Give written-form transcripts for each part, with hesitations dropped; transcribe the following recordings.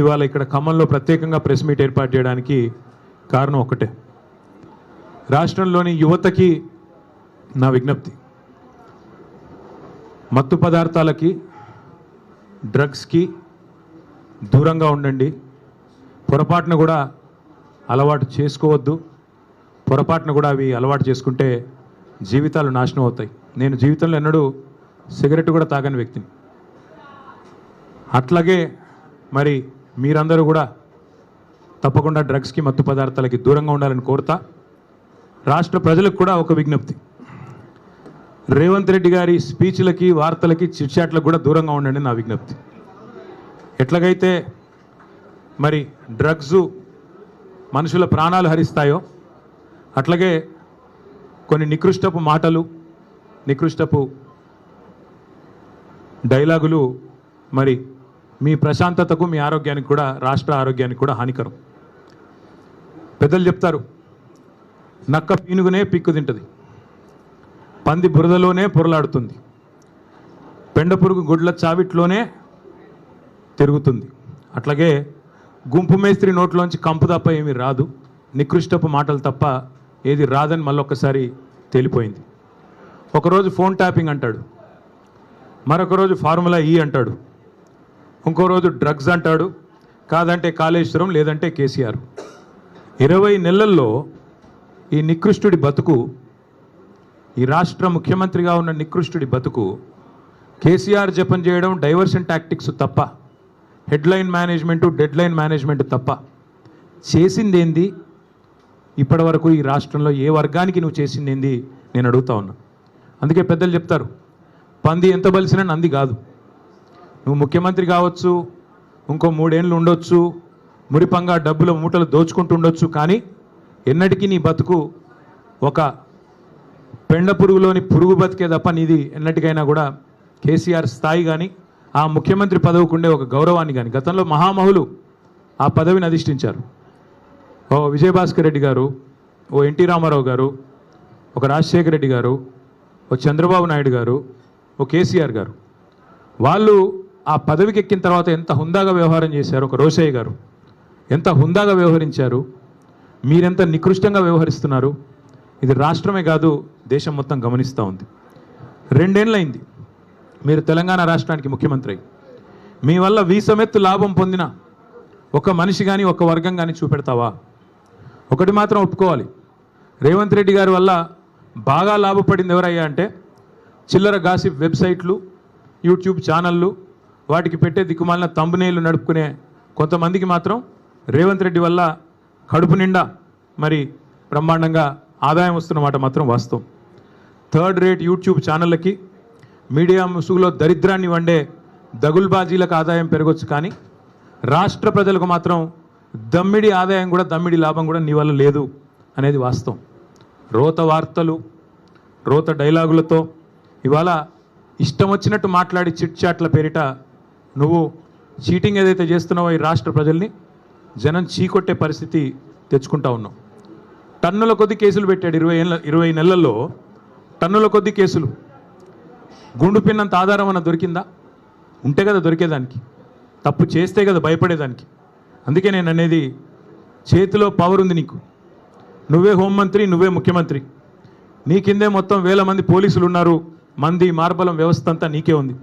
ఇవాళ ఇక్కడ ఖమ్మంలో ప్రత్యేకంగా ప్రెస్ మీట్ ఏర్పాటు చేయడానికి కారణం ఒకటే. రాష్ట్రంలోని యువతకి నా విజ్ఞప్తి, మత్తు పదార్థాలకి, డ్రగ్స్కి దూరంగా ఉండండి. పొరపాటున కూడా అలవాటు చేసుకోవద్దు. పొరపాటున కూడా అవి అలవాటు చేసుకుంటే జీవితాలు నాశనం అవుతాయి. నేను జీవితంలో ఎన్నడూ సిగరెట్ కూడా తాగని వ్యక్తిని. అట్లాగే మరి మీరందరూ కూడా తప్పకుండా డ్రగ్స్కి, మత్తు పదార్థాలకి దూరంగా ఉండాలని కోరుతా. రాష్ట్ర ప్రజలకు కూడా ఒక విజ్ఞప్తి, రేవంత్ రెడ్డి గారి స్పీచ్లకి, వార్తలకి, చిట్చాట్లకు కూడా దూరంగా ఉండండి నా విజ్ఞప్తి. ఎట్లాగైతే మరి డ్రగ్స్ మనుషుల ప్రాణాలు హరిస్తాయో అట్లాగే కొన్ని నికృష్టపు మాటలు, నికృష్టపు డైలాగులు మరి మీ ప్రశాంతతకు, మీ ఆరోగ్యానికి కూడా, రాష్ట్ర ఆరోగ్యానికి కూడా హానికరం. పెద్దలు చెప్తారు, నక్క పీనుగునే పిక్కు తింటుంది, పంది బురదలోనే పొరలాడుతుంది, పెండ పురుగు గుడ్ల చావిట్లోనే తిరుగుతుంది. అట్లాగే గుంపు మేస్త్రి నోట్లోంచి కంపు తప్ప ఏమీ రాదు, నికృష్టపు మాటలు తప్ప ఏది రాదని మళ్ళొక్కసారి తేలిపోయింది. ఒకరోజు ఫోన్ ట్యాపింగ్ అంటాడు, మరొక రోజు ఫార్ములా ఈ అంటాడు, ఇంకో రోజు డ్రగ్స్ అంటాడు, కాదంటే కాళేశ్వరం, లేదంటే కేసీఆర్. 20 నెలల్లో ఈ నికృష్టుడి బతుకు, ఈ రాష్ట్ర ముఖ్యమంత్రిగా ఉన్న నికృష్టుడి బతుకు కేసీఆర్ జపం చేయడం, డైవర్షన్ టాక్టిక్స్ తప్ప, హెడ్లైన్ మేనేజ్మెంటు, డెడ్లైన్ మేనేజ్మెంట్ తప్ప చేసింది ఏంది? ఇప్పటి వరకు ఈ రాష్ట్రంలో ఏ వర్గానికి నువ్వు చేసింది ఏంది నేను అడుగుతా ఉన్నా. అందుకే పెద్దలు చెప్తారు, పంది ఎంత బలిసినా నంది కాదు. నువ్వు ముఖ్యమంత్రి కావచ్చు, ఇంకో 3 ఏళ్ళు ఉండొచ్చు, మురిపంగా డబ్బుల మూటలు దోచుకుంటూ ఉండొచ్చు, కానీ ఎన్నటికీ నీ బతుకు ఒక పెండ పురుగులోని పురుగు బతికే తప్ప నీది ఎన్నటికైనా కూడా కేసీఆర్ స్థాయి కానీ, ఆ ముఖ్యమంత్రి పదవికి ఉండే ఒక గౌరవాన్ని కానీ, గతంలో మహామహులు ఆ పదవిని అధిష్ఠించారు. ఓ విజయభాస్కర్ రెడ్డి గారు, ఓ ఎన్టీ రామారావు గారు, ఒక రాజశేఖర రెడ్డి గారు, ఓ చంద్రబాబు నాయుడు గారు, ఓ కేసీఆర్ గారు. వాళ్ళు ఆ పదవికి ఎక్కిన తర్వాత ఎంత హుందాగా వ్యవహారం చేశారు. ఒక రోషయ్య గారు ఎంత హుందాగా వ్యవహరించారు, మీరెంత నికృష్టంగా వ్యవహరిస్తున్నారు. ఇది రాష్ట్రమే కాదు, దేశం మొత్తం గమనిస్తూ ఉంది. 2 ఏళ్ళైంది మీరు తెలంగాణ రాష్ట్రానికి ముఖ్యమంత్రి అయ్యి. మీ వల్ల వీసమెత్తు లాభం పొందిన ఒక మనిషి కానీ, ఒక వర్గం కానీ చూపెడతావా? ఒకటి మాత్రం ఒప్పుకోవాలి, రేవంత్ రెడ్డి గారి వల్ల బాగా లాభపడింది ఎవరయ్యా అంటే చిల్లర గాసిప్ వెబ్సైట్లు, యూట్యూబ్ ఛానళ్ళు, వాటికి పెట్టే దిక్కుమాలిన తంబునేళ్ళు నడుపుకునే కొంతమందికి మాత్రం రేవంత్ రెడ్డి వల్ల కడుపు నిండా మరి బ్రహ్మాండంగా ఆదాయం వస్తున్నమాట మాత్రం వాస్తవం. 3rd రేట్ యూట్యూబ్ ఛానళ్ళకి, మీడియా ముసుగులో దరిద్రాన్ని వండే దగుల్బాజీలకు ఆదాయం పెరగొచ్చు, కానీ రాష్ట్ర ప్రజలకు మాత్రం దమ్మిడి ఆదాయం కూడా, దమ్మిడి లాభం కూడా నీ వల్ల లేదు అనేది వాస్తవం. రోత వార్తలు, రోత డైలాగులతో ఇవాళ ఇష్టం వచ్చినట్టు మాట్లాడి చిట్చాట్ల పేరిట నువ్వు చీటింగ్ ఏదైతే చేస్తున్నావో ఈ రాష్ట్ర ప్రజల్ని జనం చీకొట్టే పరిస్థితి తెచ్చుకుంటా ఉన్నావు. టన్నుల కొద్ది కేసులు పెట్టాడు 20 నెలల్లో, టన్నుల కొద్ది కేసులు. గుండు పిన్నంత ఆధారం అన్న దొరికిందా? ఉంటే కదా దొరికేదానికి, తప్పు చేస్తే కదా భయపడేదానికి. అందుకే నేను అనేది, చేతిలో పవర్ ఉంది నీకు, నువ్వే హోంమంత్రి, నువ్వే ముఖ్యమంత్రి, నీ కిందే మొత్తం 1000 మంది పోలీసులు ఉన్నారు, మంది మార్బలం వ్యవస్థ అంతా నీకే ఉంది.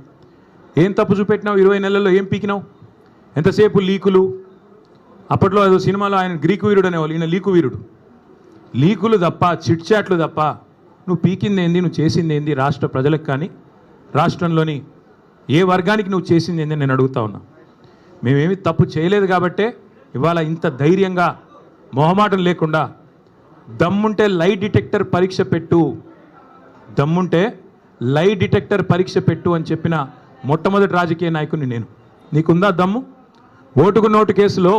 ఏం తప్పు చూపెట్టినావు? 20 నెలల్లో ఏం పీకినావు? ఎంతసేపు లీకులు. అప్పట్లో ఏదో సినిమాలో ఆయన గ్రీకు వీరుడు అనేవాళ్ళు, ఈయన లీకు వీరుడు. లీకులు తప్ప, చిట్చాట్లు తప్ప నువ్వు పీకింది ఏంది, నువ్వు చేసింది ఏంది రాష్ట్ర ప్రజలకు కానీ, రాష్ట్రంలోని ఏ వర్గానికి నువ్వు చేసింది ఏంది నేను అడుగుతా ఉన్నా. మేమేమి తప్పు చేయలేదు కాబట్టే ఇవాళ ఇంత ధైర్యంగా, మొహమాటం లేకుండా, దమ్ముంటే లై డిటెక్టర్ పరీక్ష పెట్టు, దమ్ముంటే లై డిటెక్టర్ పరీక్ష పెట్టు అని చెప్పిన మొట్టమొదటి రాజకీయ నాయకుని నేను. నీకుందా దమ్ము? ఓటుకు నోటు కేసులో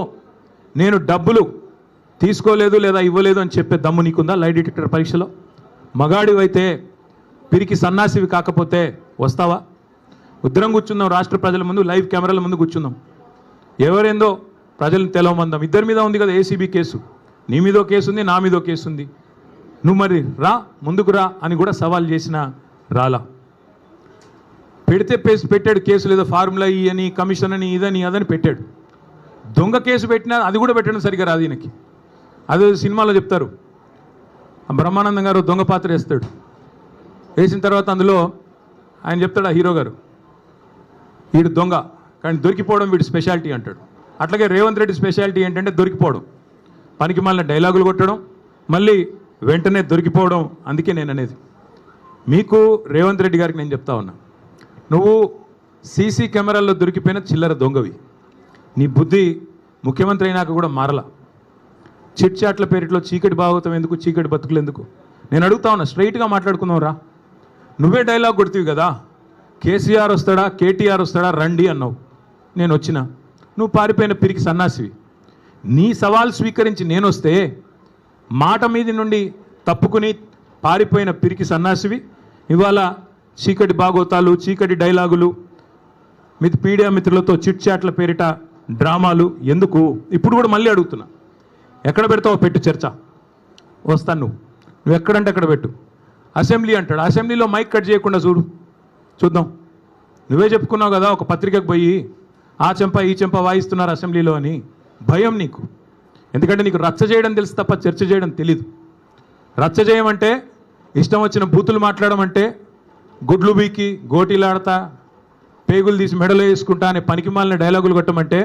నేను డబ్బులు తీసుకోలేదు లేదా ఇవ్వలేదు అని చెప్పే దమ్ము నీకుందా? లై డిటెక్టర్ పరీక్షలో మగాడివైతే, పిరికి సన్నాసివి కాకపోతే వస్తావా? ఉద్దరం కూర్చుందాం, రాష్ట్ర ప్రజల ముందు లైవ్ కెమెరాల ముందు కూర్చుందాం, ఎవరేందో ప్రజలను తెలవమందాం. ఇద్దరి మీద ఉంది కదా ఏసీబీ కేసు, నీ మీదో కేసు ఉంది, నా మీదో కేసు ఉంది. నువ్వు మరి రా, ముందుకు రా అని కూడా సవాల్ చేసిన రాలా. పెడితే పెట్టాడు కేసులు, ఏదో ఫార్ములా ఈ అని కమిషన్ అని ఇదని అదని పెట్టాడు. దొంగ కేసు పెట్టినా అది కూడా పెట్టడం సరిగా రాదు ఈయనకి. అదే సినిమాలో చెప్తారు, బ్రహ్మానందం గారు దొంగ పాత్ర వేస్తాడు. వేసిన తర్వాత అందులో ఆయన చెప్తాడు, ఆ హీరో గారు, వీడు దొంగ కానీ దొరికిపోవడం వీడి స్పెషాలిటీ అంటాడు. అట్లాగే రేవంత్ రెడ్డి స్పెషాలిటీ ఏంటంటే దొరికిపోవడం, పనికి మాలిన డైలాగులు కొట్టడం, మళ్ళీ వెంటనే దొరికిపోవడం. అందుకే నేను అనేది మీకు రేవంత్ రెడ్డి గారికి నేను చెప్తా ఉన్నా, నువ్వు సీసీ కెమెరాల్లో దొరికిపోయిన చిల్లర దొంగవి. నీ బుద్ధి ముఖ్యమంత్రి అయినాక కూడా మారలా. చిట్ చాట్ల పేరిట్లో చీకటి భాగవతం ఎందుకు, చీకటి బతుకులు ఎందుకు? నేను అడుగుతా ఉన్నా, స్ట్రైట్గా మాట్లాడుకుందాం రా. నువ్వే డైలాగ్ కొడుతీవి కదా, కేసీఆర్ వస్తాడా కేటీఆర్ వస్తాడా రండి అన్నావు, నేను వచ్చిన. నువ్వు పారిపోయిన పిరికి సన్నాసివి. నీ సవాల్ స్వీకరించి నేను వస్తే మాట మీది నుండి తప్పుకుని పారిపోయిన పిరికి సన్నాసివి ఇవాళ చీకటి భాగవతాలు, చీకటి డైలాగులు, మీడియా మిత్రులతో చిట్ చాట్ల పేరిట డ్రామాలు ఎందుకు? ఇప్పుడు కూడా మళ్ళీ అడుగుతున్నా, ఎక్కడ పెడతావో పెట్టు చర్చ, వస్తాను. నువ్వు ఎక్కడంటే అక్కడ పెట్టు. అసెంబ్లీ అంటాడు, అసెంబ్లీలో మైక్ కట్ చేయకుండా చూద్దాం. నువ్వే చెప్పుకున్నావు కదా ఒక పత్రికకు పోయి, ఆ చెంప ఈ చెంప వాయిస్తున్నారు అసెంబ్లీలో అని. భయం నీకు, ఎందుకంటే నీకు రచ్చ చేయడం తెలుసు తప్ప చర్చ చేయడం తెలీదు. రచ్చ చేయమంటే ఇష్టం వచ్చిన బూతులు మాట్లాడమంటే, గుడ్లు బీకి గోటీలాడతా పేగులు తీసి మెడలో వేసుకుంటా అనే పనికిమాలిన డైలాగులు కొట్టమంటే,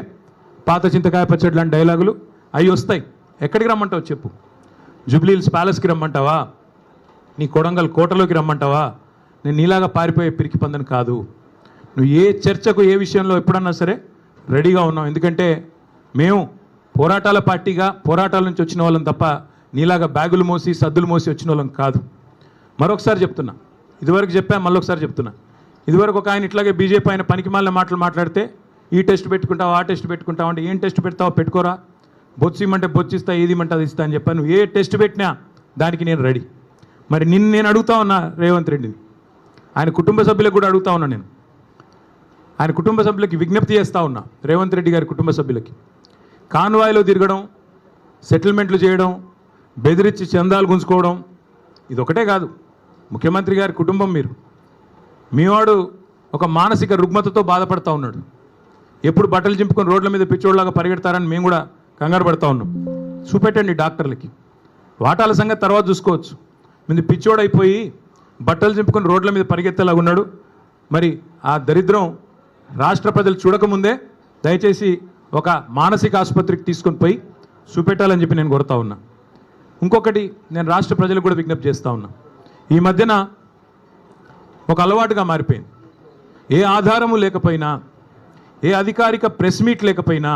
పాత చింతకాయ పచ్చడి లాంటి డైలాగులు అవి వస్తాయి. ఎక్కడికి రమ్మంటావు చెప్పు? జూబ్లీహిల్స్ ప్యాలెస్కి రమ్మంటావా? నీ కొడంగల్ కోటలోకి రమ్మంటావా? నేను నీలాగా పారిపోయే పిరికి పందని కాదు. నువ్వు ఏ చర్చకు ఏ విషయంలో ఎప్పుడన్నా సరే రెడీగా ఉన్నావు. ఎందుకంటే మేము పోరాటాల పార్టీగా పోరాటాల నుంచి వచ్చిన వాళ్ళం తప్ప నీలాగా బ్యాగులు మోసి సద్దులు మోసి వచ్చిన వాళ్ళం కాదు. మరొకసారి చెప్తున్నా, ఇదివరకు చెప్పా మళ్ళొకసారి చెప్తున్నా, ఇదివరకు ఒక ఆయన ఇట్లాగే బీజేపీ ఆయన పనికిమాలిన మాటలు మాట్లాడితే, ఈ టెస్ట్ పెట్టుకుంటావా ఆ టెస్ట్ పెట్టుకుంటావా అంటే, ఏం టెస్ట్ పెడతావో పెట్టుకోరా, బొచ్చిమంటే బొచ్చిస్తా, ఏదిమంటే అది ఇస్తా అని చెప్పాను. నువ్వు ఏ టెస్ట్ పెట్టినా దానికి నేను రెడీ. మరి నేను అడుగుతా ఉన్నా రేవంత్ రెడ్డిని, ఆయన కుటుంబ సభ్యులకు కూడా అడుగుతా ఉన్నా, నేను ఆయన కుటుంబ సభ్యులకి విజ్ఞప్తి చేస్తూ ఉన్నా, రేవంత్ రెడ్డి గారి కుటుంబ సభ్యులకి, కాన్వాయ్లో తిరగడం, సెటిల్మెంట్లు చేయడం, బెదిరించి చందాలు గుంజుకోవడం ఇది ఒకటే కాదు. ముఖ్యమంత్రి గారి కుటుంబం మీరు, మీవాడు ఒక మానసిక రుగ్మతతో బాధపడతా ఉన్నాడు. ఎప్పుడు బట్టలు చింపుకొని రోడ్ల మీద పిచ్చోడ్లాగా పరిగెడతారని మేము కూడా కంగారు పడతా ఉన్నాం. చూపెట్టండి డాక్టర్లకి, వాటాల సంగతి తర్వాత చూసుకోవచ్చు. మీద పిచ్చోడైపోయి బట్టలు చింపుకొని రోడ్ల మీద పరిగెత్తేలాగా ఉన్నాడు. మరి ఆ దరిద్రం రాష్ట్ర ప్రజలు చూడకముందే దయచేసి ఒక మానసిక ఆసుపత్రికి తీసుకొని పోయి చూపెట్టాలని చెప్పి నేను కోరుతా ఉన్నా. ఇంకొకటి నేను రాష్ట్ర ప్రజలకు కూడా విజ్ఞప్తి చేస్తూ ఉన్నా, ఈ మధ్యన ఒక అలవాటుగా మారిపోయింది. ఏ ఆధారము లేకపోయినా, ఏ అధికారిక ప్రెస్ మీట్ లేకపోయినా,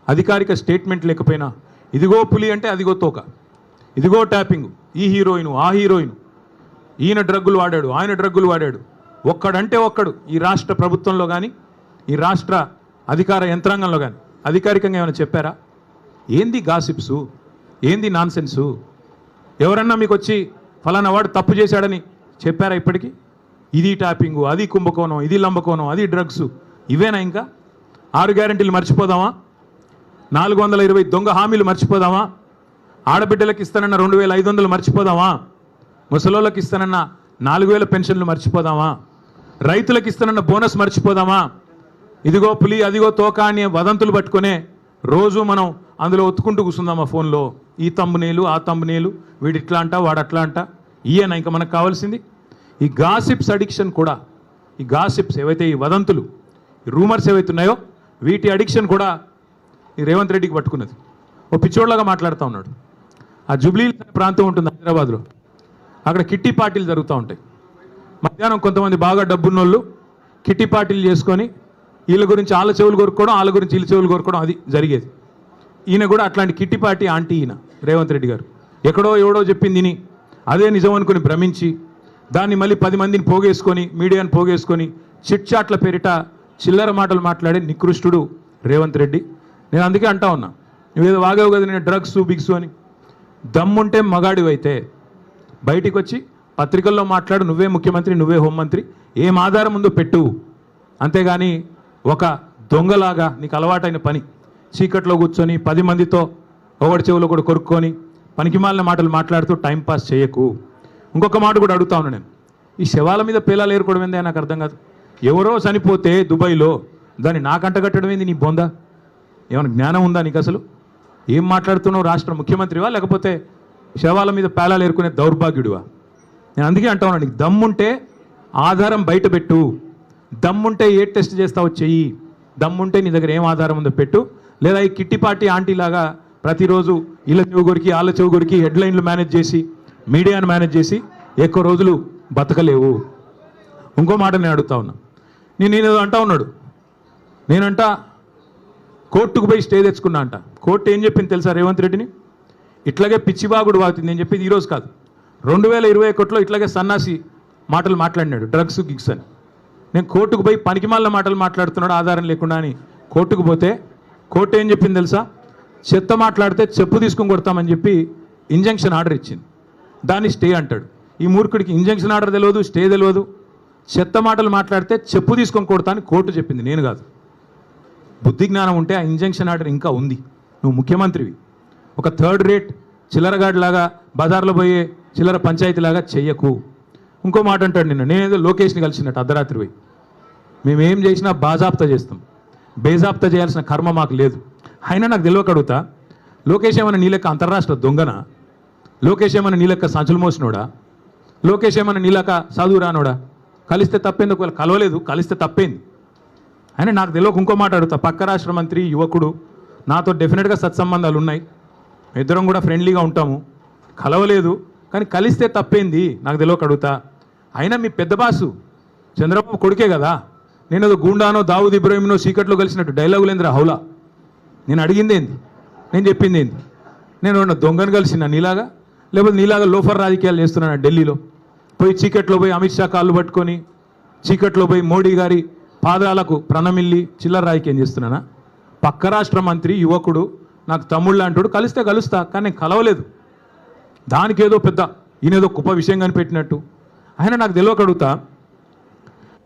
అధికారిక స్టేట్మెంట్ లేకపోయినా, ఇదిగో పులి అంటే అదిగో తోక, ఇదిగో ట్యాపింగ్, ఈ హీరోయిన్ ఆ హీరోయిన్, ఈయన డ్రగ్గులు వాడాడు ఆయన డ్రగ్గులు వాడాడు, ఒక్కడంటే ఒక్కడు ఈ రాష్ట్ర ప్రభుత్వంలో కానీ ఈ రాష్ట్ర అధికార యంత్రాంగంలో కానీ అధికారికంగా ఏమైనా చెప్పారా? ఏంది గాసిప్సు, ఏంది నాన్సెన్సు? ఎవరన్నా మీకు వచ్చి ఫలానా వాడు తప్పు చేశాడని చెప్పారా ఇప్పటికీ? ఇది ట్యాపింగు, అది కుంభకోణం, ఇది లంబకోణం, అది డ్రగ్స్, ఇవేనా? ఇంకా 6 గ్యారెంటీలు మర్చిపోదామా? 420 దొంగ హామీలు మర్చిపోదామా? ఆడబిడ్డలకు ఇస్తానన్న 2500 మర్చిపోదామా? ముసలోళ్ళకి ఇస్తానన్న 4000 పెన్షన్లు మర్చిపోదామా? రైతులకు ఇస్తానన్న బోనస్ మర్చిపోదామా? ఇదిగో పులి అదిగో తోక అని వదంతులు పట్టుకునే రోజు మనం అందులో ఒత్తుకుంటూ కూర్చుందామా ఫోన్లో? ఈ తమ్మునేలు ఆ తమ్మునేలు, వీడు ఇట్లా అంట వాడు అట్లా అంట, ఈయన ఇంకా మనకు కావాల్సింది ఈ గాసిప్స్ అడిక్షన్ కూడా. ఈ గాసిప్స్ ఏవైతే, ఈ వదంతులు, ఈ రూమర్స్ ఏవైతే ఉన్నాయో వీటి అడిక్షన్ కూడా ఈ రేవంత్ రెడ్డికి పట్టుకున్నది. ఓ పిచ్చోడ్లాగా మాట్లాడుతూ ఉన్నాడు. ఆ జూబ్లీహిల్స్ అనే ప్రాంతం ఉంటుంది హైదరాబాద్లో, అక్కడ కిట్టి పార్టీలు జరుగుతూ ఉంటాయి. మధ్యాహ్నం కొంతమంది బాగా డబ్బున్నోళ్ళు కిట్టి పార్టీలు చేసుకొని వీళ్ళ గురించి వాళ్ళ చెవులు కోరుకోవడం, వాళ్ళ గురించి వీళ్ళ చెవులు కోరుకోవడం, అది జరిగేది. ఈయన కూడా అట్లాంటి కిట్టి పార్టీ ఆంటీ ఈయన రేవంత్ రెడ్డి గారు. ఎక్కడో ఎవడో చెప్పింది విని అదే నిజం అనుకుని భ్రమించి దాన్ని మళ్ళీ 10 మందిని పోగేసుకొని, మీడియాని పోగేసుకొని చిట్ చాట్ల పేరిట చిల్లర మాటలు మాట్లాడే నికృష్టుడు రేవంత్ రెడ్డి. నేను అందుకే అంటా ఉన్నా, నువ్వేదో వాగావు కదా నేను డ్రగ్స్ బిగ్స్ అని. దమ్ముంటే మగాడివైతే బయటికి వచ్చి పత్రికల్లో మాట్లాడు, నువ్వే ముఖ్యమంత్రి, నువ్వే హోంమంత్రి, ఏం ఆధారం ఉందో పెట్టు. అంతేగాని ఒక దొంగలాగా నీకు అలవాటైన పని చీకట్లో కూర్చొని 10 మందితో ఒకటి చెవులో కూడా కొరుక్కొని పనికిమాలిన మాటలు మాట్లాడుతూ టైంపాస్ చేయకు. ఇంకొక మాట కూడా అడుగుతా ఉన్నా నేను, ఈ శవాల మీద పేలాలు ఏరుకోవడం ఏందే నాకు అర్థం కాదు. ఎవరో చనిపోతే దుబాయ్లో దాన్ని నాకంట కట్టడం ఏంది నీ బొంద? ఏమైనా జ్ఞానం ఉందా నీకు అసలు? ఏం మాట్లాడుతున్నావు? రాష్ట్ర ముఖ్యమంత్రివా లేకపోతే శవాల మీద పేలాలు ఏరుకునే దౌర్భాగ్యుడివా? నేను అందుకే అంటా ఉన్నా, నీకు దమ్ముంటే ఆధారం బయట పెట్టు, దమ్ముంటే ఏ టెస్ట్ చేస్తావో చెయ్యి, దమ్ముంటే నీ దగ్గర ఏం ఆధారం ఉందో పెట్టు. లేదా ఈ కిట్టిపాటి ఆంటీలాగా ప్రతిరోజు ఇళ్ళ చెవు కొరికి ఆళ్ళ చెవు కొరికి హెడ్లైన్లు మేనేజ్ చేసి మీడియాను మేనేజ్ చేసి ఎక్కువ రోజులు బతకలేవు. ఇంకో మాట నేను అడుగుతా ఉన్నా, నేను అంటా ఉన్నాడు, నేనంట కోర్టుకు పోయి స్టే తెచ్చుకున్నా అంట. కోర్టు ఏం చెప్పింది తెలుసా రేవంత్ రెడ్డిని? ఇట్లాగే పిచ్చిబాగుడు వాగుతుంది. నేను చెప్పేది ఈరోజు కాదు, 2021లో ఇట్లాగే సన్నాసి మాటలు మాట్లాడినాడు, డ్రగ్స్ గిగ్స్ అని. నేను కోర్టుకు పోయి పనికిమాలిన మాటలు మాట్లాడుతున్నాడు ఆధారం లేకుండా అని కోర్టుకు పోతే కోర్టు ఏం చెప్పింది తెలుసా? చెత్త మాట్లాడితే చెప్పు తీసుకొని కొడతామని చెప్పి ఇంజంక్షన్ ఆర్డర్ ఇచ్చింది. దాన్ని స్టే అంటాడు. ఈ మూర్ఖుడికి ఇంజంక్షన్ ఆర్డర్ తెలియదు, స్టే తెలియదు. చెత్త మాటలు మాట్లాడితే చెప్పు తీసుకొని కొడతా అని కోర్టు చెప్పింది, నేను కాదు. బుద్ధి జ్ఞానం ఉంటే ఆ ఇంజంక్షన్ ఆర్డర్ ఇంకా ఉంది. నువ్వు ముఖ్యమంత్రివి. ఒక థర్డ్ రేట్ చిల్లరగాడిలాగా బజార్లో పోయే చిల్లర పంచాయతీలాగా చెయ్యకు. ఇంకో మాట అంటాడు, నేనేదో లోకేష్ని కలిసినట్టు అర్ధరాత్రి పోయి మేమేం చేసినా బాజాప్తా చేస్తాం, బేజాప్తా చేయాల్సిన కర్మ మాకు లేదు. అయినా నాకు తెలియక అడుగుతా, లోకేష్ ఏమైనా నీ లెక్క అంతర్రాష్ట్ర దొంగనా? లోకేష్ ఏమైనా నీ లెక్క సంచులు మోసినోడా? లోకేష్ ఏమైనా నీ లెక్క చదువు రానోడా? కలిస్తే తప్పేంది? ఒకవేళ కలవలేదు, కలిస్తే తప్పేంది? అయినా నాకు తెలియక ఇంకో మాట అడుగుతా, పక్క రాష్ట్ర మంత్రి యువకుడు, నాతో డెఫినెట్గా సత్సంబంధాలు ఉన్నాయి, ఇద్దరం కూడా ఫ్రెండ్లీగా ఉంటాము, కలవలేదు కానీ కలిస్తే తప్పేంది? నాకు తెలియక అడుగుతా. అయినా మీ పెద్ద బాసు చంద్రబాబు కొడుకే కదా, నేను ఏదో గూండానో దావుద్ ఇబ్రాహింనో సీకట్లో కలిసినట్టు డైలాగులేంద్ర హౌలా. నేను అడిగింది ఏంది, నేను చెప్పింది ఏంది? నేను ఉన్న దొంగను కలిసిన నీలాగా, లేకపోతే నీలాగా లోఫర్ రాజకీయాలు చేస్తున్నాను ఢిల్లీలో పోయి చీకట్లో పోయి అమిత్ షా కాళ్ళు పట్టుకొని చీకట్లో పోయి మోడీ గారి పాదాలకు ప్రణమిల్లి చిల్లర రాజకీయం చేస్తున్నానా? పక్క రాష్ట్ర మంత్రి యువకుడు నాకు తమ్ముళ్ళు అంటాడు, కలిస్తే కలుస్తా కానీ నేను కలవలేదు. దానికి ఏదో పెద్ద ఈయనేదో గొప్ప విషయం కనిపెట్టినట్టు. ఆయన నాకు తెలియక అడుగుతా,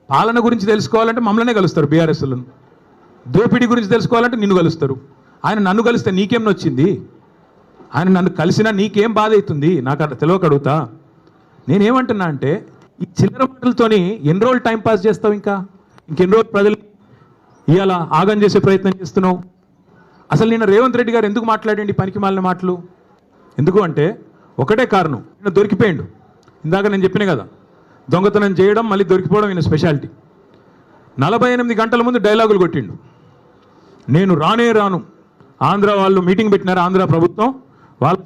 పాలన గురించి తెలుసుకోవాలంటే మమ్మల్నే కలుస్తారు బీఆర్ఎస్లను, దోపిడీ గురించి తెలుసుకోవాలంటే నిన్ను కలుస్తారు. ఆయన నన్ను కలిస్తే నీకేం నొచ్చింది? ఆయన నన్ను కలిసినా నీకేం బాధ అవుతుంది? నాకు అట్లా తెలియక అడుగుతా. నేనేమంటున్నా అంటే, ఈ చిల్లర మాటలతోని ఎన్ని రోజులు టైంపాస్ చేస్తావు? ఇంకెన్ని రోజులు ప్రజలు ఇవాళ ఆగం చేసే ప్రయత్నం చేస్తున్నావు? అసలు నిన్న రేవంత్ రెడ్డి గారు ఎందుకు మాట్లాడండి పనికి మాలిన మాటలు? ఎందుకు అంటే ఒకటే కారణం, ఈయన దొరికిపోయిండు. ఇందాక నేను చెప్పిన కదా, దొంగతనం చేయడం మళ్ళీ దొరికిపోవడం ఈయన స్పెషాలిటీ. 48 గంటల ముందు డైలాగులు కొట్టిండు, నేను రానే రాను. ఆంధ్ర వాళ్ళు మీటింగ్ పెట్టినారు, ఆంధ్ర ప్రభుత్వం వాళ్ళ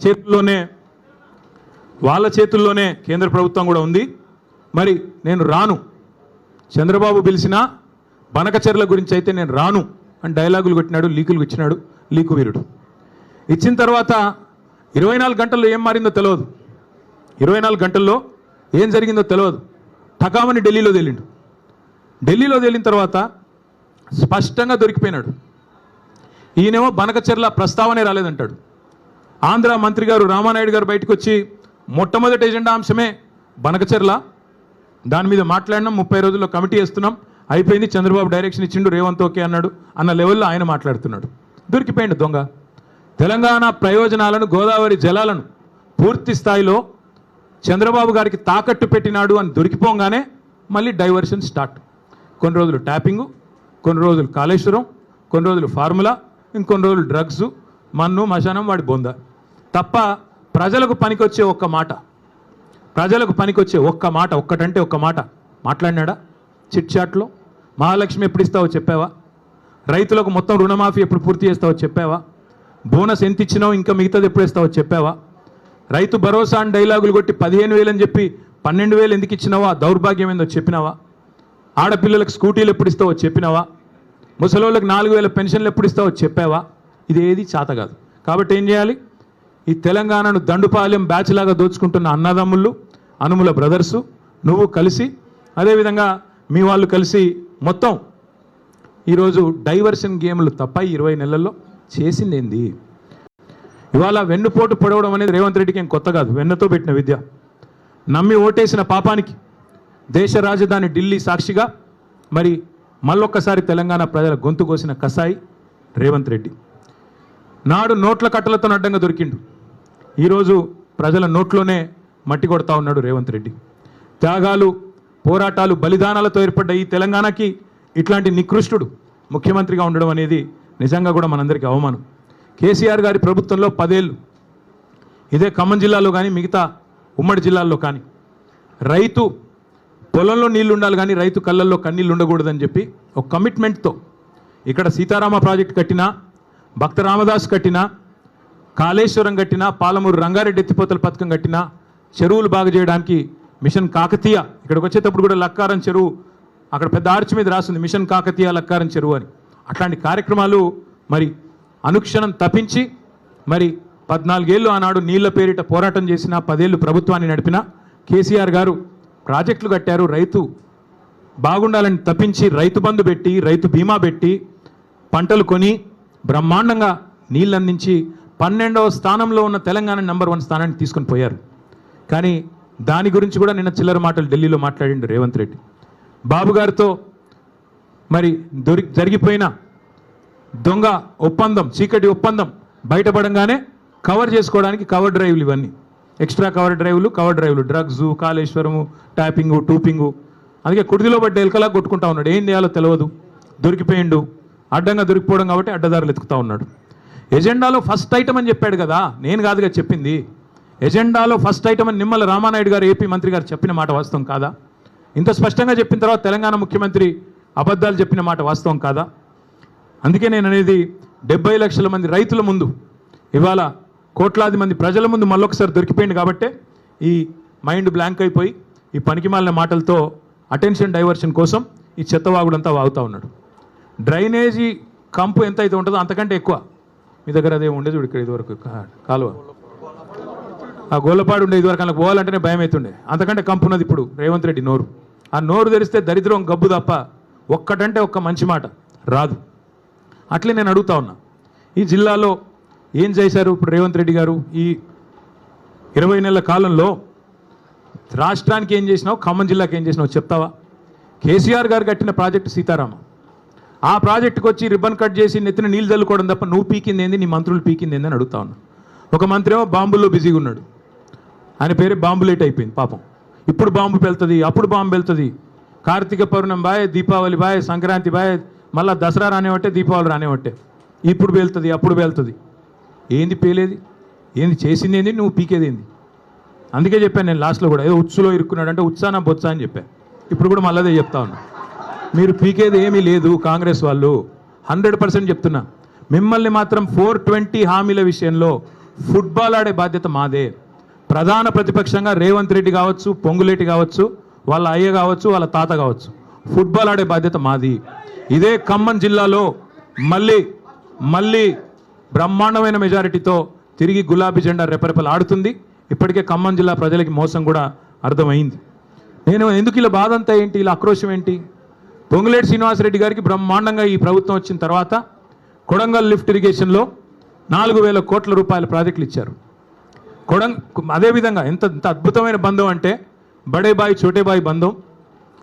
చేతుల్లోనే కేంద్ర ప్రభుత్వం కూడా ఉంది, మరి నేను రాను. చంద్రబాబు పిలిచిన బనకచెర్ల గురించి అయితే నేను రాను అని డైలాగులు కొట్టినాడు, లీకులు ఇచ్చినాడు, లీకు వీరుడు. ఇచ్చిన తర్వాత 24 గంటల్లో ఏం మారిందో తెలియదు, 24 గంటల్లో ఏం జరిగిందో తెలియదు. ఠకామని ఢిల్లీలో తేలిండు. ఢిల్లీలో తేలిన తర్వాత స్పష్టంగా దొరికిపోయినాడు. ఈయనేమో బనకచెర్ల ప్రస్తావనే రాలేదంటాడు. ఆంధ్ర మంత్రి గారు రామానాయుడు గారు బయటకు వచ్చి మొట్టమొదటి ఎజెండా అంశమే బనకచెర్ల, దాని మీద మాట్లాడినాం, 30 రోజుల్లో కమిటీ వేస్తున్నాం, అయిపోయింది, చంద్రబాబు డైరెక్షన్ ఇచ్చిండు, రేవంత్ ఓకే అన్నాడు అన్న లెవెల్లో ఆయన మాట్లాడుతున్నాడు. దొరికిపోయిండు దొంగ. తెలంగాణ ప్రయోజనాలను, గోదావరి జలాలను పూర్తి స్థాయిలో చంద్రబాబు గారికి తాకట్టు పెట్టినాడు అని దొరికిపోగానే మళ్ళీ డైవర్షన్ స్టార్ట్. కొన్ని రోజులు ట్యాపింగు, కొన్ని రోజులు కాళేశ్వరం, కొన్ని రోజులు ఫార్ములా, ఇంకొన్ని రోజులు డ్రగ్స్, మన్ను మశానం వాడి బొంద. తప్ప ప్రజలకు పనికొచ్చే ఒక్క మాట, ప్రజలకు పనికొచ్చే ఒక్క మాట, ఒక్కటంటే ఒక్క మాట మాట్లాడినాడా? చిట్ చాట్లో మహాలక్ష్మి ఎప్పుడు ఇస్తావో చెప్పావా? రైతులకు మొత్తం రుణమాఫీ ఎప్పుడు పూర్తి చేస్తావో చెప్పావా? బోనస్ ఎంత ఇచ్చినావు, ఇంకా మిగతాది ఎప్పుడు ఇస్తావో చెప్పావా? రైతు భరోసా అని డైలాగులు కొట్టి 15,000 అని చెప్పి 12,000 ఎందుకు ఇచ్చినావా? దౌర్భాగ్యం ఏందో చెప్పినావా? ఆడపిల్లలకు స్కూటీలు ఎప్పుడు ఇస్తావో చెప్పినావా? ముసలోళ్ళకి 4,000 పెన్షన్లు ఎప్పుడు ఇస్తావో చెప్పావా? ఇదేది చేత కాదు. కాబట్టి ఏం చేయాలి? ఈ తెలంగాణను దండుపాలెం బ్యాచ్ లాగా దోచుకుంటున్న అన్నదమ్ముళ్ళు, అనుముల బ్రదర్సు, నువ్వు కలిసి, అదేవిధంగా మీ వాళ్ళు కలిసి మొత్తం ఈరోజు డైవర్షన్ గేమ్లు తప్ప 20 నెలల్లో చేసింది ఏంది? ఇవాళ వెన్నుపోటు పొడవడం అనేది రేవంత్ రెడ్డికి ఏం కొత్త కాదు, వెన్నతో పెట్టిన విద్య. నమ్మి ఓటేసిన పాపానికి దేశ రాజధాని ఢిల్లీ సాక్షిగా మరి మళ్ళొక్కసారి తెలంగాణ ప్రజల గొంతు కోసిన కసాయి రేవంత్ రెడ్డి. నాడు నోట్ల కట్టలతో అడ్డంగా దొరికిండు, ఈరోజు ప్రజల నోట్లోనే మట్టి కొడతా ఉన్నాడు రేవంత్ రెడ్డి. త్యాగాలు, పోరాటాలు బలిదానాలతో ఏర్పడ్డ ఈ తెలంగాణకి ఇట్లాంటి నికృష్టుడు ముఖ్యమంత్రిగా ఉండడం అనేది నిజంగా కూడా మనందరికీ అవమానం. కేసీఆర్ గారి ప్రభుత్వంలో 10 ఏళ్ళు ఇదే ఖమ్మం జిల్లాలో కానీ మిగతా ఉమ్మడి జిల్లాల్లో కానీ రైతు పొలంలో నీళ్లు ఉండాలి కానీ రైతు కళ్ళల్లో కన్నీళ్ళు ఉండకూడదని చెప్పి ఒక కమిట్మెంట్తో ఇక్కడ సీతారామ ప్రాజెక్టు కట్టినా, భక్త రామదాస్ కట్టినా, కాళేశ్వరం కట్టినా, పాలమూరు రంగారెడ్డి ఎత్తిపోతల పథకం కట్టినా, చెరువులు బాగు చేయడానికి మిషన్ కాకతీయ, ఇక్కడికి వచ్చేటప్పుడు కూడా లక్కారం చెరువు అక్కడ పెద్ద ఆర్చి మీద రాస్తుంది మిషన్ కాకతీయ లక్కారం చెరువు అని. అట్లాంటి కార్యక్రమాలు మరి అనుక్షణం తప్పించి మరి 14 ఏళ్ళు ఆనాడు నీళ్ల పేరిట పోరాటం చేసిన, 10 ఏళ్ళు ప్రభుత్వాన్ని నడిపిన కేసీఆర్ గారు ప్రాజెక్టులు కట్టారు. రైతు బాగుండాలని తప్పించి రైతు బంధు పెట్టి, రైతు బీమా పెట్టి, పంటలు కొని బ్రహ్మాండంగా నీళ్ళు అందించి 12వ స్థానంలో ఉన్న తెలంగాణ నెంబర్ 1 స్థానాన్ని తీసుకొని పోయారు. కానీ దాని గురించి కూడా నిన్న చిల్లర మాటలు ఢిల్లీలో మాట్లాడిండు రేవంత్ రెడ్డి. బాబు గారితో మరి జరిగిపోయిన దొంగ ఒప్పందం, చీకటి ఒప్పందం బయటపడంగానే కవర్ చేసుకోవడానికి కవర్ డ్రైవ్లు, ఇవన్నీ ఎక్స్ట్రా కవర్ డ్రైవ్లు, డ్రగ్స్, కాళేశ్వరము, ట్యాపింగు, టూపింగు. అందుకే కుడిదిలో పడ్డ ఎలకలా కొట్టుకుంటా ఉన్నాడు. ఏం చేయాలో తెలియదు, దొరికిపోయిండు, అడ్డంగా దొరికిపోవడం కాబట్టి అడ్డదారులు ఎత్తుకుతా ఉన్నాడు. ఎజెండాలో ఫస్ట్ ఐటమ్ అని చెప్పాడు కదా, నేను కాదుగా చెప్పింది. ఎజెండాలో ఫస్ట్ ఐటమ్ అని నిమ్మల రామానాయుడు గారు ఏపీ మంత్రి గారు చెప్పిన మాట వాస్తవం కాదా? ఇంత స్పష్టంగా చెప్పిన తర్వాత తెలంగాణ ముఖ్యమంత్రి అబద్ధాలు చెప్పిన మాట వాస్తవం కాదా? అందుకే నేను అనేది 70 లక్షల మంది రైతుల ముందు, ఇవాళ కోట్లాది మంది ప్రజల ముందు మళ్ళొకసారి దొరికిపోయింది కాబట్టే ఈ మైండ్ బ్లాంక్ అయిపోయి ఈ పనికిమాలిన మాటలతో అటెన్షన్ డైవర్షన్ కోసం ఈ చెత్తవాగుడంతా వాగుతూ ఉన్నాడు. డ్రైనేజీ కంపు ఎంత అయితే ఉంటుందో అంతకంటే ఎక్కువ మీ దగ్గర అదే ఉండేది. ఇక్కడ ఇదివరకు కాలువ ఆ గోళ్ళపాడు ఉండే, ఇదివరకు అలా పోవాలంటేనే భయం అవుతుండే. అంతకంటే కంపు ఉన్నది ఇప్పుడు రేవంత్ రెడ్డి నోరు. ఆ నోరు తెరిస్తే దరిద్రం గబ్బు తప్ప ఒక్కటంటే ఒక్క మంచి మాట రాదు. అట్లే నేను అడుగుతా ఉన్నా, ఈ జిల్లాలో ఏం చేశారు ఇప్పుడు రేవంత్ రెడ్డి గారు? ఈ 20 నెలల కాలంలో రాష్ట్రానికి ఏం చేసినావు, ఖమ్మం జిల్లాకి ఏం చేసినావు చెప్తావా? కేసీఆర్ గారు కట్టిన ప్రాజెక్టు సీతారామ, ఆ ప్రాజెక్టుకు వచ్చి రిబ్బన్ కట్ చేసి నెత్తిన నీళ్ళు చల్లుకోవడం తప్ప నువ్వు పీకింది ఏంది, నీ మంత్రులు పీకింది ఏంది అని అడుగుతా ఉన్నా. ఒక మంత్రి ఏమో బాంబుల్లో బిజీగా ఉన్నాడు, ఆయన పేరు బాంబులేట్ అయిపోయింది పాపం. ఇప్పుడు బాంబు వెళ్తుంది, అప్పుడు బాంబు వెళ్తుంది, Karthika Pournami bye, Deepavali bye, Sankranti bye, మళ్ళీ దసరా రానివట్టే, దీపావళి రానివట్టే, ఇప్పుడు పేలుతుంది, అప్పుడు పేలుతుంది. ఏంది పేలేది, ఏంది చేసింది ఏంది, నువ్వు పీకేది ఏంది? అందుకే చెప్పాను నేను లాస్ట్లో కూడా, ఏదో ఉచ్చులో ఇరుక్కున్నాడు అంటే ఉత్సాన బొత్స అని చెప్పాను. ఇప్పుడు కూడా మళ్ళీ అదే చెప్తా ఉన్నా, మీరు పీకేది ఏమీ లేదు కాంగ్రెస్ వాళ్ళు, 100% చెప్తున్నా. మిమ్మల్ని మాత్రం 420 హామీల విషయంలో ఫుట్బాల్ ఆడే బాధ్యత మాదే. ప్రధాన ప్రతిపక్షంగా రేవంత్ రెడ్డి కావచ్చు, పొంగులేటి కావచ్చు, వాళ్ళ అయ్య కావచ్చు, వాళ్ళ తాత కావచ్చు, ఫుట్బాల్ ఆడే బాధ్యత మాది. ఇదే ఖమ్మం జిల్లాలో మళ్ళీ బ్రహ్మాండమైన మెజారిటీతో తిరిగి గులాబీ జెండా రెపరెపలు ఆడుతుంది. ఇప్పటికే ఖమ్మం జిల్లా ప్రజలకి మోసం కూడా అర్థమైంది. నేను ఎందుకు ఇలా బాధ అంతా ఏంటి, ఇలా ఆక్రోశం ఏంటి? పొంగులేటి శ్రీనివాసరెడ్డి గారికి బ్రహ్మాండంగా ఈ ప్రభుత్వం వచ్చిన తర్వాత కొడంగల్ లిఫ్ట్ ఇరిగేషన్లో 4,000 కోట్ల రూపాయల ప్రాజెక్టులు ఇచ్చారు. అదేవిధంగా ఎంత అద్భుతమైన బంధం అంటే బడేబాయి చోటేబాయి బంధం,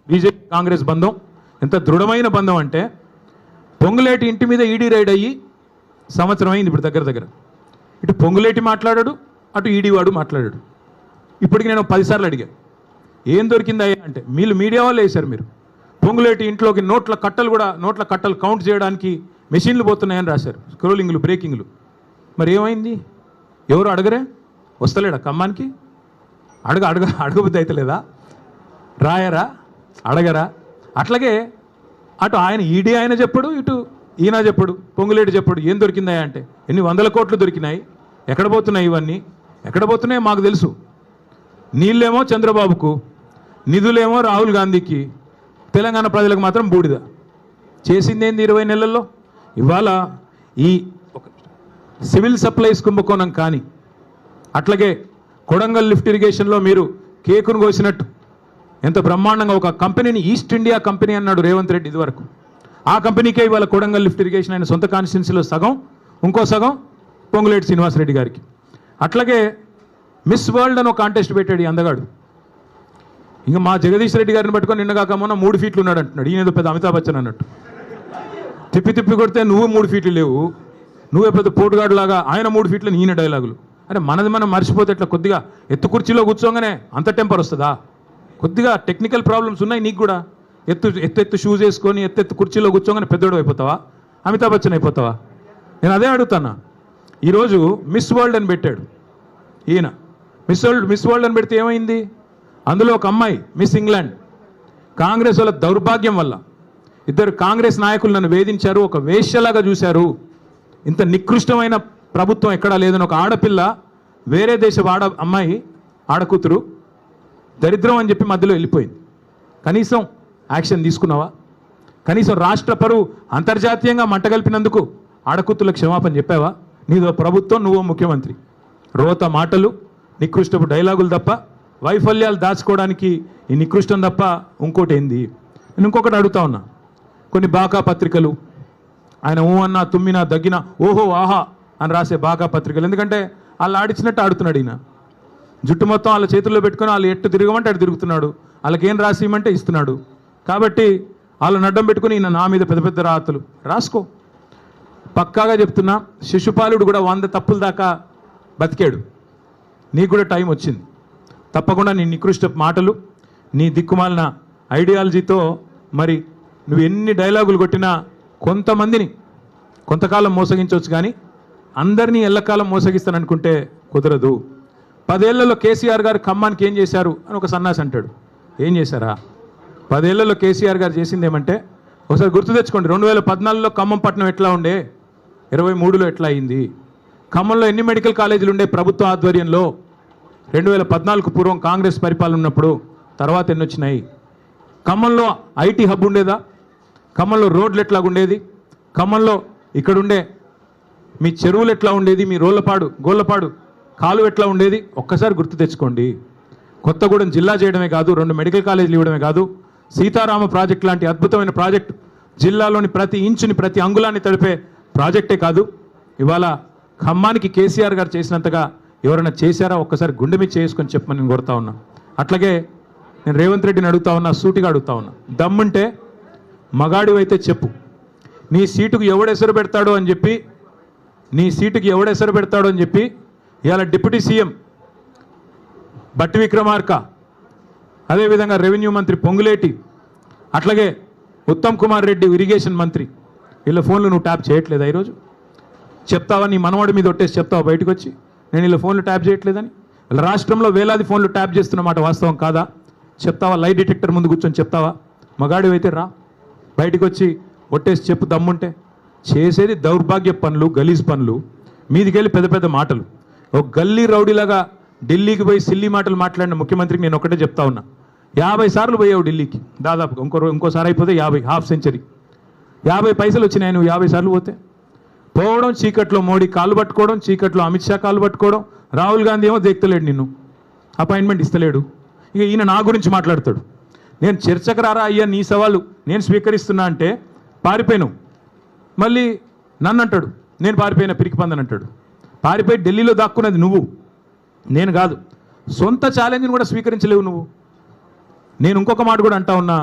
బీజేపీ కాంగ్రెస్ బంధం ఎంత దృఢమైన బంధం అంటే పొంగులేటి ఇంటి మీద ఈడీ రైడ్ అయ్యి సంవత్సరం అయింది ఇప్పుడు దగ్గర. ఇటు పొంగులేటి మాట్లాడాడు, అటు ఈడీ వాడు మాట్లాడాడు. ఇప్పటికి నేను 10 సార్లు అడిగాను, ఏం దొరికిందయ్యా అంటే మీరు మీడియా వాళ్ళు వేశారు. మీరు పొంగులేటి ఇంట్లోకి నోట్ల కట్టలు కౌంట్ చేయడానికి మెషిన్లు పోతున్నాయని రాశారు, స్క్రోలింగ్లు, బ్రేకింగ్లు. మరి ఏమైంది? ఎవరు అడగరే? వస్తలేడా ఖమ్మానికి? అడగబుద్ధి అయితే లేదా? రాయరా, అడగరా? అట్లాగే అటు ఆయన ఈడీ ఆయన చెప్పడు, ఇటు ఈయన చెప్పడు, పొంగులేటి చెప్పడు. ఏం దొరికిందా అంటే ఎన్ని 100 కోట్లు దొరికినాయి, ఎక్కడ పోతున్నాయి ఇవన్నీ, ఎక్కడ పోతున్నాయో మాకు తెలుసు. నీళ్ళేమో చంద్రబాబుకు, నిధులేమో రాహుల్ గాంధీకి, తెలంగాణ ప్రజలకు మాత్రం బూడిద. చేసిందేంది 20 నెలల్లో? ఇవాళ ఈ సివిల్ సప్లైస్ కుంభకోణం కానీ, అట్లాగే కొడంగల్ లిఫ్ట్ ఇరిగేషన్లో మీరు కేకును కోసినట్టు ఎంత బ్రహ్మాండంగా ఒక కంపెనీని ఈస్ట్ ఇండియా కంపెనీ అన్నాడు రేవంత్ రెడ్డి ఇదివరకు. ఆ కంపెనీకే ఇవాళ కొడంగల్ లిఫ్ట్ ఇరిగేషన్ ఆయన సొంత కాన్స్టిట్యున్సీలో సగం, ఇంకో సగం పొంగులేటి శ్రీనివాసరెడ్డి గారికి. అట్లాగే మిస్ వరల్డ్ అని ఒక కాంటెస్ట్ పెట్టాడు ఈ అందగాడు. ఇంకా మా జగదీష్ రెడ్డి గారిని పట్టుకొని నిన్నగాక మొన్న 3 ఫీట్లు ఉన్నాడు అంటున్నాడు. ఈయన ఏదో పెద్ద అమితాబ్ బచ్చన్ అన్నట్టు. తిప్పి కొడితే నువ్వు 3 ఫీట్లు లేవు, నువ్వే పెద్ద పోటుగాడు లాగా ఆయన 3 ఫీట్లు, ఈయన డైలాగులు. అరే మనది మనం మర్చిపోతే ఎట్లా? కొద్దిగా ఎత్తు కుర్చీలో కూర్చోగానే అంత టెంపర్ వస్తుందా? కొద్దిగా టెక్నికల్ ప్రాబ్లమ్స్ ఉన్నాయి నీకు కూడా. ఎత్తు షూస్ వేసుకొని ఎత్తెత్తు కుర్చీలో కూర్చోగానే పెద్దోడు అయిపోతావా, అమితాబ్ బచ్చన్ అయిపోతావా? నేను అదే అడుగుతాను. ఈరోజు మిస్ వరల్డ్ అని పెట్టాడు ఈయన. మిస్ వరల్డ్ అని పెడితే ఏమైంది? అందులో ఒక అమ్మాయి మిస్ ఇంగ్లాండ్. కాంగ్రెస్ వాళ్ళ దౌర్భాగ్యం వల్ల ఇద్దరు కాంగ్రెస్ నాయకులు నన్ను వేధించారు, ఒక వేశ్యలాగా చూశారు. ఇంత నికృష్టమైన ప్రభుత్వం ఎక్కడా లేదని ఒక ఆడపిల్ల, వేరే దేశపు అమ్మాయి ఆడకూతురు దరిద్రం అని చెప్పి మధ్యలో వెళ్ళిపోయింది. కనీసం యాక్షన్ తీసుకున్నావా? కనీసం రాష్ట్ర పరువు అంతర్జాతీయంగా మంటగలిపినందుకు ఆడకూతులకు క్షమాపణ చెప్పావా? నీదో ప్రభుత్వం, నువ్వో ముఖ్యమంత్రి. రోత మాటలు, నికృష్టపు డైలాగులు తప్ప, వైఫల్యాలు దాచుకోవడానికి ఈ నికృష్టం తప్ప ఇంకోటి ఏంది? నేను ఇంకొకటి అడుగుతా ఉన్నా. కొన్ని బాకా పత్రికలు, ఆయన ఊ అన్నా తుమ్మినా దగ్గినా ఓహో ఆహా అని రాసే బాకా పత్రికలు, ఎందుకంటే వాళ్ళు ఆడిచ్చినట్టు ఆడుతున్నాడు ఈయన. జుట్టు మొత్తం వాళ్ళ చేతుల్లో పెట్టుకొని వాళ్ళు ఎట్టు తిరగమంటే అటు తిరుగుతున్నాడు, వాళ్ళకేం రాసి ఇవ్వమంటే ఇస్తున్నాడు. కాబట్టి వాళ్ళని అడ్డం పెట్టుకుని ఈయన నా మీద పెద్ద పెద్ద రాతలు రాసుకో. పక్కాగా చెప్తున్నా, శిశుపాలుడు కూడా 100 తప్పుల దాకా బతికాడు. నీకు కూడా టైం వచ్చింది. తప్పకుండా నీ నికృష్ట మాటలు, నీ దిక్కుమాలిన ఐడియాలజీతో మరి నువ్వు ఎన్ని డైలాగులు కొట్టినా కొంతమందిని కొంతకాలం మోసగించవచ్చు, కానీ అందరినీ ఎల్లకాలం మోసగిస్తాననుకుంటే కుదరదు. 10 ఏళ్లలో కేసీఆర్ గారు ఖమ్మానికి ఏం చేశారు అని ఒక సన్నాసి అంటాడు. ఏం చేశారా? 10 ఏళ్లలో కేసీఆర్ గారు చేసింది ఏమంటే, ఒకసారి గుర్తు తెచ్చుకోండి. 2014లో ఖమ్మం పట్టణం ఎట్లా ఉండే, 23లో ఎట్లా అయింది? ఖమ్మంలో ఎన్ని మెడికల్ కాలేజీలు ఉండే ప్రభుత్వ ఆధ్వర్యంలో 2014కు పూర్వం కాంగ్రెస్ పరిపాలన ఉన్నప్పుడు? తర్వాత ఎన్ని వచ్చినాయి? ఖమ్మంలో ఐటీ హబ్ ఉండేదా? ఖమ్మంలో రోడ్లు ఎట్లా ఉండేది? ఖమ్మంలో ఇక్కడుండే మీ చెరువులు ఎట్లా ఉండేది? మీ గోళ్ళపాడు కాలు ఎట్లా ఉండేది? ఒక్కసారి గుర్తు తెచ్చుకోండి. కొత్తగూడెం జిల్లా చేయడమే కాదు, 2 మెడికల్ కాలేజీలు ఇవ్వడమే కాదు, సీతారామ ప్రాజెక్ట్ లాంటి అద్భుతమైన ప్రాజెక్టు, జిల్లాలోని ప్రతి ఇంచుని ప్రతి అంగుళాన్ని తడిపే ప్రాజెక్టే కాదు. ఇవాళ ఖమ్మానికి కేసీఆర్ గారు చేసినంతగా ఎవరైనా చేశారా? ఒక్కసారి గుండె మీద చేసుకొని చెప్పమని నేను కోరుతా ఉన్నా. అట్లాగే నేను రేవంత్ రెడ్డిని అడుగుతా ఉన్నా, సూటిగా అడుగుతా ఉన్నా. దమ్ముంటే మగాడు అయితే చెప్పు, నీ సీటుకు ఎవడెసరు పెడతాడో అని చెప్పి ఇవాళ డిప్యూటీ సీఎం బట్టి విక్రమార్క, అదేవిధంగా రెవెన్యూ మంత్రి పొంగులేటి, అట్లాగే ఉత్తమ్ కుమార్ రెడ్డి ఇరిగేషన్ మంత్రి, వీళ్ళ ఫోన్లు నువ్వు ట్యాప్ చేయట్లేదా? ఈరోజు చెప్తావా? నీ మనవాడి మీద ఒట్టేసి చెప్తావా బయటకు వచ్చి, నేను వీళ్ళ ఫోన్లు ట్యాప్ చేయట్లేదని? రాష్ట్రంలో వేలాది ఫోన్లు ట్యాప్ చేస్తున్నమాట వాస్తవం కాదా? చెప్తావా? లై డిటెక్టర్ ముందు కూర్చొని చెప్తావా? మగాడు అయితే రా, బయటకు వచ్చి ఒట్టేసి చెప్పు దమ్ముంటే. చేసేది దౌర్భాగ్య పనులు, గలీజ్ పనులు, మీదికెళ్ళి పెద్ద పెద్ద మాటలు. ఒక గల్లీ రౌడీలాగా ఢిల్లీకి పోయి సిల్లీ మాటలు మాట్లాడిన ముఖ్యమంత్రికి నేను ఒకటే చెప్తా ఉన్నా. 50 సార్లు పోయావు ఢిల్లీకి దాదాపుగా, ఇంకోసారి అయిపోతే 50, హాఫ్ సెంచరీ. 50 పైసలు వచ్చినాయి నువ్వు 50 సార్లు పోతే. పోవడం, చీకట్లో మోడీ కాళ్ళు పట్టుకోవడం, చీకట్లో అమిత్ షా కాళ్ళు పట్టుకోవడం, రాహుల్ గాంధీ ఏమో దేక్తలేడు, నిన్ను అపాయింట్మెంట్ ఇస్తలేడు. ఇక ఈయన నా గురించి మాట్లాడతాడు. నేను చర్చకు రారా అయ్యా, నీ సవాలు నేను స్వీకరిస్తున్నా అంటే పారిపోయాను. మళ్ళీ నన్ను అంటాడు నేను పారిపోయిన పిరికి పందని అంటాడు. పారిపోయి ఢిల్లీలో దాక్కున్నది నువ్వు, నేను కాదు. సొంత ఛాలెంజ్ని కూడా స్వీకరించలేవు నువ్వు. నేను ఇంకొక మాట కూడా అంటా ఉన్నా,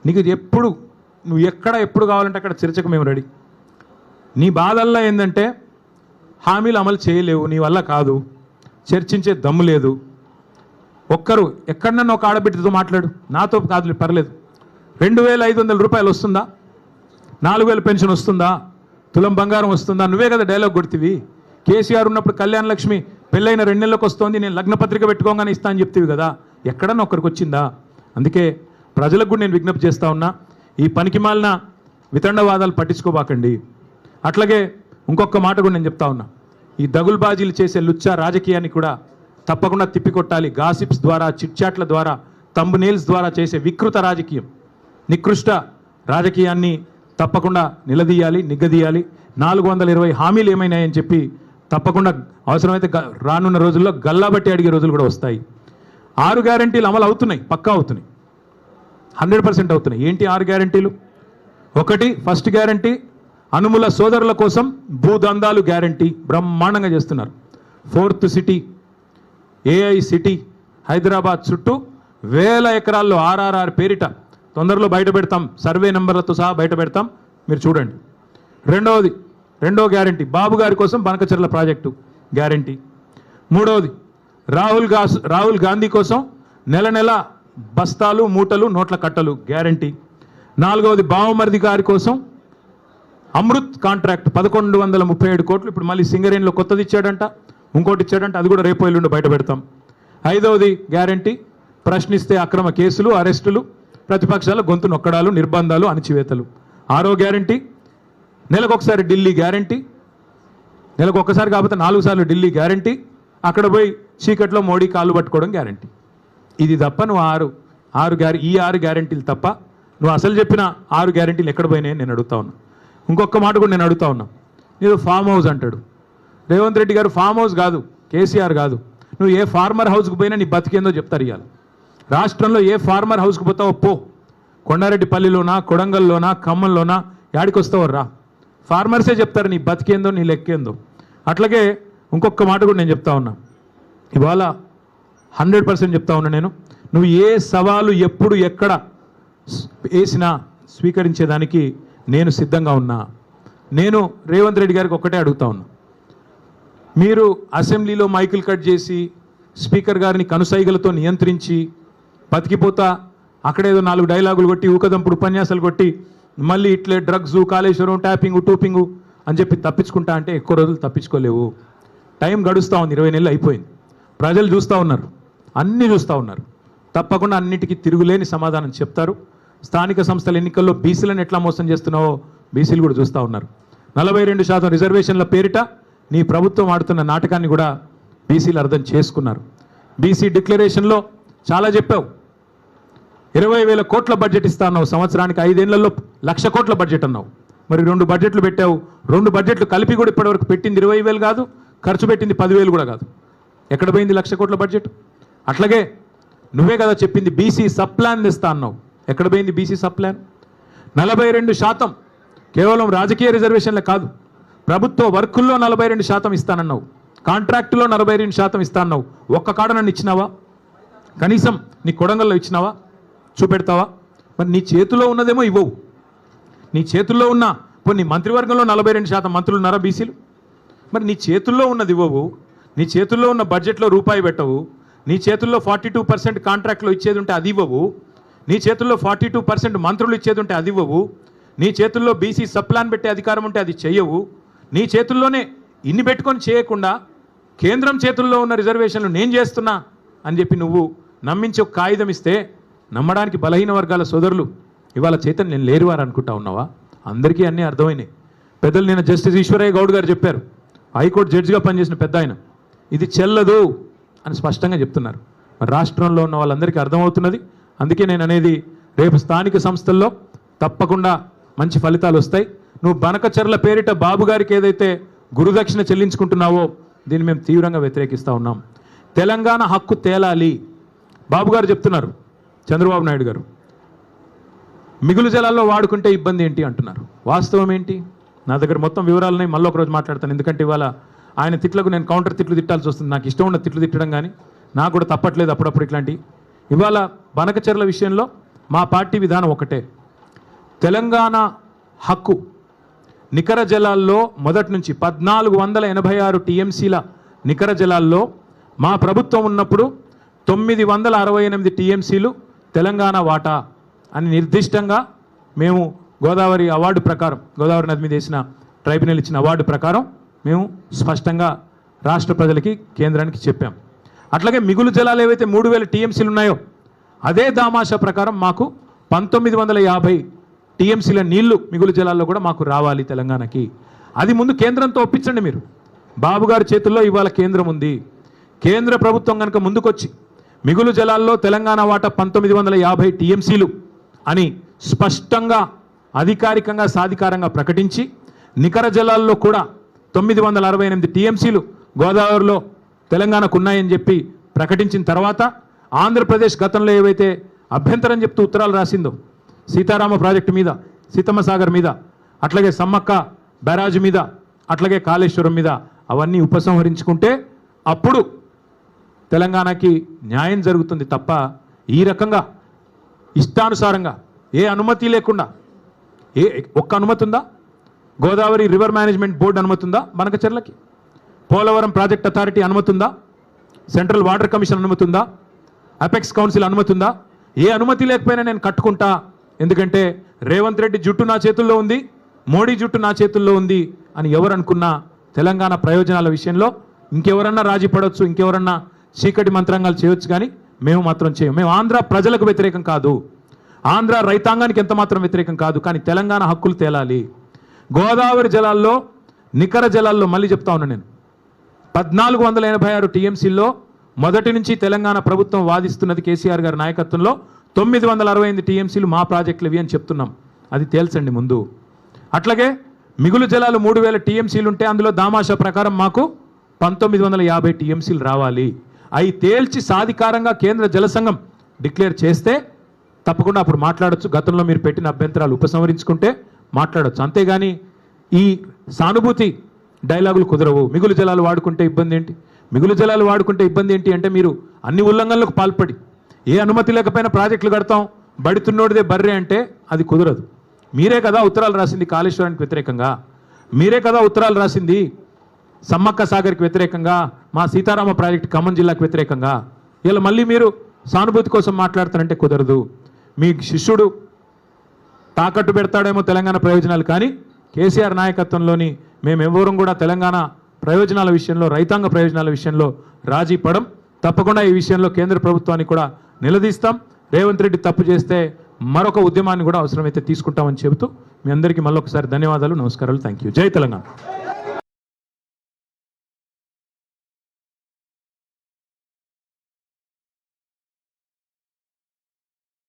నీకు ఎప్పుడు నువ్వు ఎప్పుడు కావాలంటే అక్కడ చర్చకు మేము రెడీ. నీ బాధల్లో ఏంటంటే హామీలు అమలు చేయలేవు, నీ వల్ల కాదు, చర్చించే దమ్ము లేదు. ఒక్కరు ఎక్కడన్నా ఒక ఆడబిడ్డతో మాట్లాడు, నాతో కాదు పర్లేదు. 2500 రూపాయలు వస్తుందా? 4000 పెన్షన్ వస్తుందా? తులం బంగారం వస్తుందా? నువ్వే కదా డైలాగ్ కొడుతీవి. కేసీఆర్ ఉన్నప్పుడు కళ్యాణ లక్ష్మి పెళ్ళైన 2 నెలలకు వస్తుంది, నేను లగ్న పత్రిక పెట్టుకోగానే ఇస్తా అని చెప్తీవి కదా, ఎక్కడన్నా ఒక్కరికి వచ్చిందా? అందుకే ప్రజలకు కూడా నేను విజ్ఞప్తి చేస్తా ఉన్నా, ఈ పనికిమాలిన వితండవాదాలు పట్టించుకోబాకండి. అట్లాగే ఇంకొక మాట కూడా నేను చెప్తా ఉన్నా, ఈ దగుల్బాజీలు చేసే లుచ్చా రాజకీయాన్ని కూడా తప్పకుండా తిప్పికొట్టాలి. గాసిప్స్ ద్వారా, చిట్చాట్ల ద్వారా, తంబునేల్స్ ద్వారా చేసే వికృత రాజకీయం, నికృష్ట రాజకీయాన్ని తప్పకుండా నిలదీయాలి, నిగ్గదీయాలి. 420 హామీలు ఏమైనాయని చెప్పి తప్పకుండా అవసరమైతే రానున్న రోజుల్లో గల్లాబట్టి అడిగే రోజులు కూడా వస్తాయి. 6 గ్యారంటీలు అమలు అవుతున్నాయి, పక్కా అవుతున్నాయి, 100% అవుతున్నాయి. ఏంటి 6 గ్యారంటీలు? 1, ఫస్ట్ గ్యారంటీ అనుముల సోదరుల కోసం భూదందాలు గ్యారంటీ బ్రహ్మాండంగా చేస్తున్నారు. 4th city AI city Hyderabad చుట్టూ 1000 ఎకరాల్లో RRR పేరిట తొందరలో బయట పెడతాం, సర్వే నెంబర్లతో సహా బయట పెడతాం, మీరు చూడండి. రెండో గ్యారంటీ బాబు గారి కోసం బనకచెర్ల ప్రాజెక్టు గ్యారంటీ. 3వది రాహుల్ గాంధీ కోసం నెల బస్తాలు మూటలు నోట్ల కట్టలు గ్యారంటీ. 4వది బావమరిది గారి కోసం అమృత్ కాంట్రాక్ట్ 1137 కోట్లు ఇప్పుడు మళ్ళీ సింగరేణిలో కొత్తది ఇచ్చాడంట, ఇంకోటి ఇచ్చాడంట, అది కూడా రేపు ఎల్లుండి బయట పెడతాం. 5వది గ్యారంటీ, ప్రశ్నిస్తే అక్రమ కేసులు, అరెస్టులు, ప్రతిపక్షాల గొంతు నొక్కడాలు, నిర్బంధాలు, అణచివేతలు. 6వ గ్యారంటీ, నెలకొకసారి ఢిల్లీ గ్యారంటీ, నెలకు ఒక్కసారి కాకపోతే 4 సార్లు ఢిల్లీ గ్యారంటీ, అక్కడ పోయి చీకట్లో మోడీ కాళ్ళు పట్టుకోవడం గ్యారంటీ. ఇది తప్ప నువ్వు ఈ 6 గ్యారంటీలు తప్ప నువ్వు అసలు చెప్పిన 6 గ్యారంటీలు ఎక్కడ పోయినాయని నేను అడుగుతా ఉన్నా. ఇంకొక మాట కూడా నేను అడుగుతా ఉన్నా. నేను ఫామ్ హౌస్ అంటాడు రేవంత్ రెడ్డి గారు. ఫామ్ హౌస్ కాదు, కేసీఆర్ కాదు. నువ్వు ఏ ఫార్మర్ హౌస్కి పోయినా నీ బతికేందో చెప్తారు. ఇవాళ రాష్ట్రంలో ఏ ఫార్మర్ హౌస్కి పోతావో పో, కొండారెడ్డిపల్లిలోనా, కొడంగల్లోనా, ఖమ్మంలోనా, యాడికి వస్తావో రా, ఫార్మర్సే చెప్తారు నీ బతికేందో, నీ లెక్కేందో. అట్లాగే ఇంకొక మాట కూడా నేను చెప్తా ఉన్నా. ఇవాళ 100% చెప్తా ఉన్నా నేను, నువ్వు ఏ సవాలు ఎప్పుడు ఎక్కడ వేసినా స్వీకరించేదానికి నేను సిద్ధంగా ఉన్నా. నేను రేవంత్ రెడ్డి గారికి ఒక్కటే అడుగుతా ఉన్నా. మీరు అసెంబ్లీలో మైకులు కట్ చేసి స్పీకర్ గారిని కనుసైగలతో నియంత్రించి బతికిపోతా అక్కడేదో 4 డైలాగులు కొట్టి ఊకదంపుడు ఉపన్యాసాలు కొట్టి మళ్ళీ ఇట్లే డ్రగ్స్, కాళేశ్వరం, ట్యాపింగు, టూపింగు అని చెప్పి తప్పించుకుంటా అంటే ఎక్కువ రోజులు తప్పించుకోలేవు. టైం గడుస్తూ ఉంది, 20 నెలలు అయిపోయింది. ప్రజలు చూస్తూ ఉన్నారు, అన్నీ చూస్తూ ఉన్నారు. తప్పకుండా అన్నిటికీ తిరుగులేని సమాధానం చెప్తారు. స్థానిక సంస్థల ఎన్నికల్లో బీసీలను ఎట్లా మోసం చేస్తున్నావో బీసీలు కూడా చూస్తూ ఉన్నారు. 42% రిజర్వేషన్ల పేరిట నీ ప్రభుత్వం ఆడుతున్న నాటకాన్ని కూడా బీసీలు అర్థం చేసుకున్నారు. బీసీ డిక్లరేషన్లో చాలా చెప్పావు. 20,000 కోట్ల బడ్జెట్ ఇస్తా అన్నావు, సంవత్సరానికి 5 ఏళ్లలో 1,00,000 కోట్ల బడ్జెట్ అన్నావు. మరి 2 బడ్జెట్లు పెట్టావు. 2 బడ్జెట్లు కలిపి కూడా ఇప్పటివరకు పెట్టింది 20,000 కాదు, ఖర్చు పెట్టింది 10,000 కూడా కాదు. ఎక్కడ పోయింది 1,00,000 కోట్ల బడ్జెట్? అట్లాగే నువ్వే కదా చెప్పింది బీసీ సబ్ ప్లాన్ తెస్తా అన్నావు. ఎక్కడ పోయింది బీసీ సబ్ ప్లాన్? 42% కేవలం రాజకీయ రిజర్వేషన్లే కాదు, ప్రభుత్వ వర్కుల్లో 42% ఇస్తానన్నావు, కాంట్రాక్టులో 42% ఇస్తానన్నావు. ఒక్క కాడ నన్ను ఇచ్చినావా? కనీసం నీ కొడంగల్లో ఇచ్చినావా? చూపెడతావా? మరి నీ చేతిలో ఉన్నదేమో ఇవ్వవు. నీ చేతుల్లో ఉన్న కొన్ని మంత్రివర్గంలో 42% మంత్రులు ఉన్నారా బీసీలు? మరి నీ చేతుల్లో ఉన్నది ఇవ్వవు. నీ చేతుల్లో ఉన్న బడ్జెట్లో రూపాయి పెట్టవు. నీ చేతుల్లో 42% కాంట్రాక్ట్లో ఇచ్చేది ఉంటే అది ఇవ్వవు. నీ చేతుల్లో 42% మంత్రులు ఇచ్చేది ఉంటే అది ఇవ్వవు. నీ చేతుల్లో బీసీ సబ్ ప్లాన్ పెట్టే అధికారం ఉంటే అది చెయ్యవు. నీ చేతుల్లోనే ఇన్ని పెట్టుకొని చేయకుండా కేంద్రం చేతుల్లో ఉన్న రిజర్వేషన్లు నేను చేస్తున్నా అని చెప్పి నువ్వు నమ్మించి ఒక కాగితం ఇస్తే నమ్మడానికి బలహీన వర్గాల సోదరులు ఇవాళ చైతన్యం లేరు వారు అనుకుంటా ఉన్నావా? అందరికీ అన్నీ అర్థమైనాయి. పెద్దలు నేను జస్టిస్ ఈశ్వరయ్య గౌడ్ గారు చెప్పారు, హైకోర్టు జడ్జిగా పనిచేసిన పెద్ద ఆయన, ఇది చెల్లదు అని స్పష్టంగా చెప్తున్నారు. మరి రాష్ట్రంలో ఉన్న వాళ్ళందరికీ అర్థమవుతున్నది. అందుకే నేను అనేది రేపు స్థానిక సంస్థల్లో తప్పకుండా మంచి ఫలితాలు వస్తాయి. నువ్వు బనకచర్ల పేరిట బాబు గారికి ఏదైతే గురుదక్షిణ చెల్లించుకుంటున్నావో దీన్ని మేము తీవ్రంగా వ్యతిరేకిస్తూ ఉన్నాం. తెలంగాణ హక్కు తేలాలి. బాబు గారు చెప్తున్నారు, చంద్రబాబు నాయుడు గారు మిగులు జలాల్లో వాడుకుంటే ఇబ్బంది ఏంటి అంటున్నారు. వాస్తవం ఏంటి? నా దగ్గర మొత్తం వివరాలున్నాయి, మళ్ళీ ఒకరోజు మాట్లాడతాను. ఎందుకంటే ఇవాళ ఆయన తిట్లకు నేను కౌంటర్ తిట్లు తిట్టాల్సి వస్తుంది. నాకు ఇష్టం ఉన్న తిట్లు తిట్టడం కానీ నాకు కూడా తప్పట్లేదు అప్పుడప్పుడు ఇట్లాంటివి. ఇవాళ బనకచర్ల విషయంలో మా పార్టీ విధానం ఒకటే. తెలంగాణ హక్కు నికర జలాల్లో మొదటి నుంచి 1486 టీఎంసీల నికర జలాల్లో మా ప్రభుత్వం ఉన్నప్పుడు 968 టీఎంసీలు తెలంగాణ వాటా అని నిర్దిష్టంగా మేము గోదావరి అవార్డు ప్రకారం, గోదావరి నది మీద వేసిన ట్రైబ్యునల్ ఇచ్చిన అవార్డు ప్రకారం మేము స్పష్టంగా రాష్ట్ర ప్రజలకి, కేంద్రానికి చెప్పాం. అట్లాగే మిగులు జలాలు ఏవైతే 3000 టీఎంసీలు ఉన్నాయో అదే దామాషా ప్రకారం మాకు 1950 టీఎంసీల నీళ్లు మిగులు జలాల్లో కూడా మాకు రావాలి తెలంగాణకి. అది ముందు కేంద్రంతో ఒప్పించండి మీరు. బాబు గారి చేతుల్లో ఇవాళ కేంద్రం ఉంది. కేంద్ర ప్రభుత్వం కనుక ముందుకొచ్చి మిగులు జలాల్లో తెలంగాణ వాటా 1950 టీఎంసీలు అని స్పష్టంగా అధికారికంగా సాధికారంగా ప్రకటించి నికర జలాల్లో కూడా 968 టీఎంసీలు గోదావరిలో తెలంగాణకు ఉన్నాయని చెప్పి ప్రకటించిన తర్వాత ఆంధ్రప్రదేశ్ గతంలో ఏవైతే అభ్యంతరం చెప్తూ ఉత్తరాలు రాసిందో సీతారామ ప్రాజెక్టు మీద, సీతమ్మ సాగర్ మీద, అట్లాగే సమ్మక్క బ్యారాజ్ మీద, అట్లాగే కాళేశ్వరం మీద అవన్నీ ఉపసంహరించుకుంటే అప్పుడు తెలంగాణకి న్యాయం జరుగుతుంది తప్ప ఈ రకంగా ఇష్టానుసారంగా ఏ అనుమతి లేకుండా ఒక్క అనుమతి ఉందా? గోదావరి రివర్ మేనేజ్మెంట్ బోర్డు అనుమతి ఉందా బనకచర్లకి? పోలవరం ప్రాజెక్ట్ అథారిటీ అనుమతి ఉందా? సెంట్రల్ వాటర్ కమిషన్ అనుమతి ఉందా? అపెక్స్ కౌన్సిల్ అనుమతి ఉందా? ఏ అనుమతి లేకపోయినా నేను కట్టుకుంటా, ఎందుకంటే రేవంత్ రెడ్డి జుట్టు నా చేతుల్లో ఉంది, మోడీ జుట్టు నా చేతుల్లో ఉంది అని ఎవరు అనుకున్నా తెలంగాణ ప్రయోజనాల విషయంలో ఇంకెవరన్నా రాజీ పడవచ్చు, ఇంకెవరన్నా చీకటి మంత్రాంగాలు చేయొచ్చు, కానీ మేము మాత్రం చేయం. మేము ఆంధ్ర ప్రజలకు వ్యతిరేకం కాదు, ఆంధ్ర రైతాంగానికి ఎంత మాత్రం వ్యతిరేకం కాదు, కానీ తెలంగాణ హక్కులు తేలాలి. గోదావరి జలాల్లో, నికర జలాల్లో మళ్ళీ చెప్తా ఉన్నా నేను, 1486 టీఎంసీల్లో మొదటి నుంచి తెలంగాణ ప్రభుత్వం వాదిస్తున్నది కేసీఆర్ గారి నాయకత్వంలో 968 టీఎంసీలు మా ప్రాజెక్టులు అని చెప్తున్నాం. అది తేల్చండి ముందు. అట్లాగే మిగులు జలాలు 3000 టీఎంసీలు ఉంటే అందులో దామాషా ప్రకారం మాకు 1950 టీఎంసీలు రావాలి. అవి తేల్చి సాధికారంగా కేంద్ర జల సంఘం డిక్లేర్ చేస్తే తప్పకుండా అప్పుడు మాట్లాడొచ్చు. గతంలో మీరు పెట్టిన అభ్యంతరాలు ఉపసంహరించుకుంటే మాట్లాడొచ్చు. అంతేగాని ఈ సానుభూతి డైలాగులు కుదరవు. మిగులు జలాలు వాడుకుంటే ఇబ్బంది ఏంటి, మిగులు జలాలు వాడుకుంటే ఇబ్బంది ఏంటి అంటే మీరు అన్ని ఉల్లంఘనలకు పాల్పడి ఏ అనుమతి లేకపోయినా ప్రాజెక్టులు కడతాం, బడితున్నోడిదే బర్రె అంటే అది కుదరదు. మీరే కదా ఉత్తరాలు రాసింది కాళేశ్వరానికి వ్యతిరేకంగా, మీరే కదా ఉత్తరాలు రాసింది సమ్మక్క సాగర్కి వ్యతిరేకంగా, మా సీతారామ ప్రాజెక్టు ఖమ్మం జిల్లాకు వ్యతిరేకంగా. ఇలా మళ్ళీ మీరు సానుభూతి కోసం మాట్లాడతారంటే కుదరదు. మీ శిష్యుడు తాకట్టు పెడతాడేమో తెలంగాణ ప్రయోజనాలు, కానీ కేసీఆర్ నాయకత్వంలోని మేమెవరం కూడా తెలంగాణ ప్రయోజనాల విషయంలో, రైతాంగ ప్రయోజనాల విషయంలో రాజీ పడం. తప్పకుండా ఈ విషయంలో కేంద్ర ప్రభుత్వాన్ని కూడా నిలదీస్తాం. రేవంత్ రెడ్డి తప్పు చేస్తే మరొక ఉద్యమాన్ని కూడా అవసరమైతే తీసుకుంటామని చెబుతూ మీ అందరికీ మళ్ళొకసారి ధన్యవాదాలు, నమస్కారాలు. Thank you. జై తెలంగాణ.